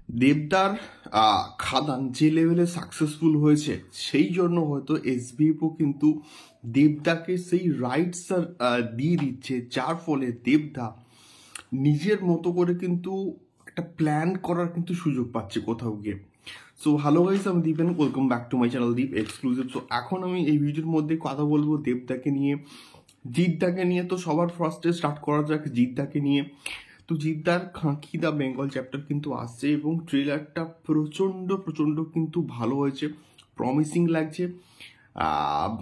দেবদার খাদান যে লেভেলে সাকসেসফুল হয়েছে সেই জন্য হয়তো এসবিএফও কিন্তু দেবদাকে সেই রাইটস দিয়ে দিচ্ছে, যার ফলে দেবদা নিজের মতো করে কিন্তু একটা প্ল্যান করার কিন্তু সুযোগ পাচ্ছে কোথাও গিয়ে। সো হ্যালো গাইস, আমি Dipen, welcome back to my channel Deep exclusive. So এখন আমি এই ভিডিওর মধ্যে কথা বলবো দেবদাকে নিয়ে, জিদ্দাকে নিয়ে। তো সবার ফার্স্টে স্টার্ট করা যাক জিদ্দাকে নিয়ে। তো জিদ্দার খাঁকি দ্য বেঙ্গল চ্যাপ্টার কিন্তু আসছে এবং ট্রেলারটা প্রচণ্ড প্রচণ্ড কিন্তু ভালো হয়েছে, প্রমিসিং লাগছে।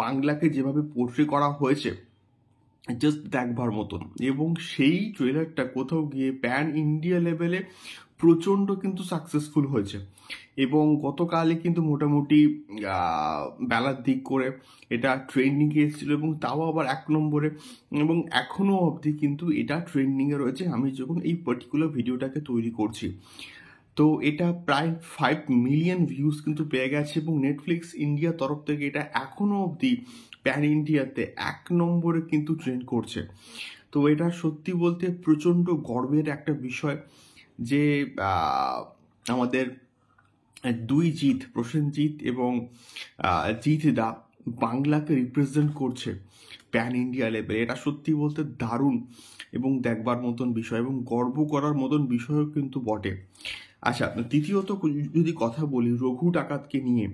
বাংলাকে যেভাবে পোর্ট্রে করা হয়েছে জাস্ট দেখবার মতন, এবং সেই ট্রেলারটা কোথাও গিয়ে প্যান ইন্ডিয়া লেভেলে প্রচণ্ড কিন্তু সাকসেসফুল হয়েছে। এবং গতকালই কিন্তু মোটামুটি বেলার দিক করে এটা ট্রেন্ডিংয়ে এসেছিলো, এবং তাও আবার 1 নম্বরে, এবং এখনও অবধি কিন্তু এটা ট্রেন্ডিংয়ে রয়েছে আমি যখন এই পার্টিকুলার ভিডিওটাকে তৈরি করছি। তো এটা প্রায় 5 মিলিয়ন ভিউজ কিন্তু পেয়ে গেছে, এবং নেটফ্লিক্স ইন্ডিয়া তরফ থেকে এটা এখনও অবধি প্যান ইন্ডিয়াতে 1 নম্বরে কিন্তু ট্রেন্ড করছে। তো এটা সত্যি বলতে প্রচণ্ড গর্বের একটা বিষয় যে আমাদের দুই জিৎ, প্রসেনজিৎ এবং জিৎ দা বাংলাকে রিপ্রেজেন্ট করছে প্যান ইন্ডিয়া লেভেলে। এটা সত্যি বলতে দারুণ এবং দেখবার মতন বিষয়, এবং গর্ব করার মতন বিষয়ও কিন্তু বটে। আচ্ছা, দ্বিতীয়ত যদি কথা বলি রঘু ডাকাতকে নিয়ে,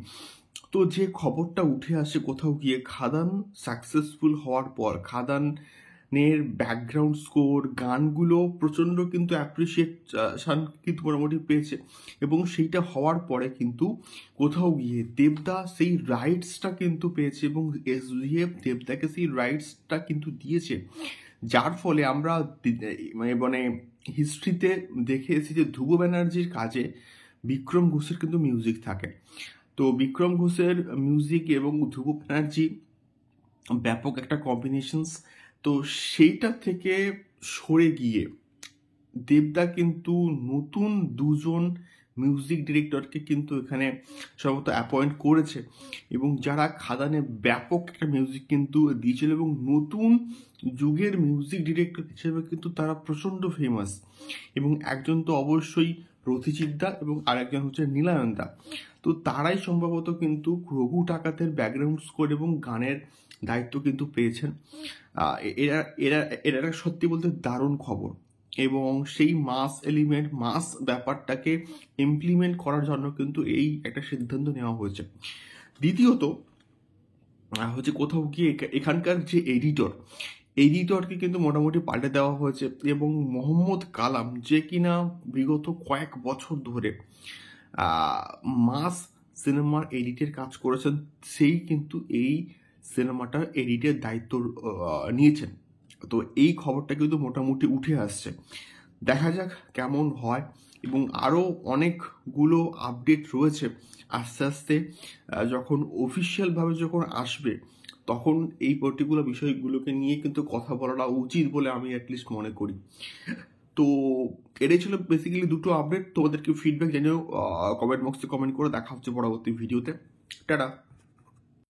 তো যে খবরটা উঠে আসে কোথাও গিয়ে খাদান সাকসেসফুল হওয়ার পর খাদানের ব্যাকগ্রাউন্ড স্কোর, গানগুলো প্রচণ্ড কিন্তু অ্যাপ্রিসিয়েশন কিন্তু মোটামুটি পেয়েছে, এবং সেইটা হওয়ার পরে কিন্তু কোথাও গিয়ে দেবদা সেই রাইটসটা কিন্তু পেয়েছে, এবং এসভিএফ দেবদাকে সেই রাইটসটা কিন্তু দিয়েছে, যার ফলে আমরা মানে হিস্ট্রিতে দেখে এসেছি যে ধ্রুব ব্যানার্জির কাজে বিক্রম ঘোষের কিন্তু মিউজিক থাকে। তো বিক্রম ঘোষের মিউজিক এবং ধ্রুব ব্যানার্জি ব্যাপক একটা কম্বিনেশনস। তো সেইটা থেকে সরে গিয়ে দেবদা কিন্তু নতুন দুজন মিউজিক ডিরেক্টরকে কিন্তু এখানে সম্ভবত অ্যাপয়েন্ট করেছে, এবং যারা খাদানে ব্যাপক একটা মিউজিক কিন্তু দিয়েছিল, এবং নতুন যুগের মিউজিক ডিরেক্টর হিসেবে কিন্তু তারা প্রচণ্ড ফেমাস। এবং একজন তো অবশ্যই রথিজিৎ দা এবং আরেকজন হচ্ছে নীলায়ন দা। তো তারাই সম্ভবত কিন্তু রঘু ডাকাতের ব্যাকগ্রাউন্ড স্কোর এবং গানের দায়িত্ব কিন্তু পেয়েছেন। এরা এরা এরা সত্যি বলতে দারুণ খবর, এবং সেই মাস এলিমেন্ট, মাস ব্যাপারটাকে ইমপ্লিমেন্ট করার জন্য কিন্তু এই একটা সিদ্ধান্ত নেওয়া হয়েছে। দ্বিতীয়ত হচ্ছে কোথাও গিয়ে এখানকার যে এডিটরকে কিন্তু মোটামুটি পাল্টে দেওয়া হয়েছে, এবং মোহাম্মদ কালাম যে কিনা বিগত কয়েক বছর ধরে মাস সিনেমার এডিটের কাজ করেছেন, সেই কিন্তু এই সিনেমাটার এডিটের দায়িত্ব নিয়েছেন। তো এই খবরটা কিন্তু মোটামুটি উঠে আসছে, দেখা যাক কেমন হয়। এবং আরও অনেকগুলো আপডেট রয়েছে আস্তে আস্তে, যখন অফিসিয়ালভাবে যখন আসবে তখন এই পার্টিকুলার বিষয়গুলোকে নিয়ে কিন্তু কথা বলাটা উচিত বলে আমি অ্যাটলিস্ট মনে করি। তো এটাই ছিল বেসিক্যালি দুটো আপডেট। তোমাদেরকে ফিডব্যাক জানিও কমেন্ট বক্সে কমেন্ট করে। দেখা হচ্ছে পরবর্তী ভিডিওতে। টাটা।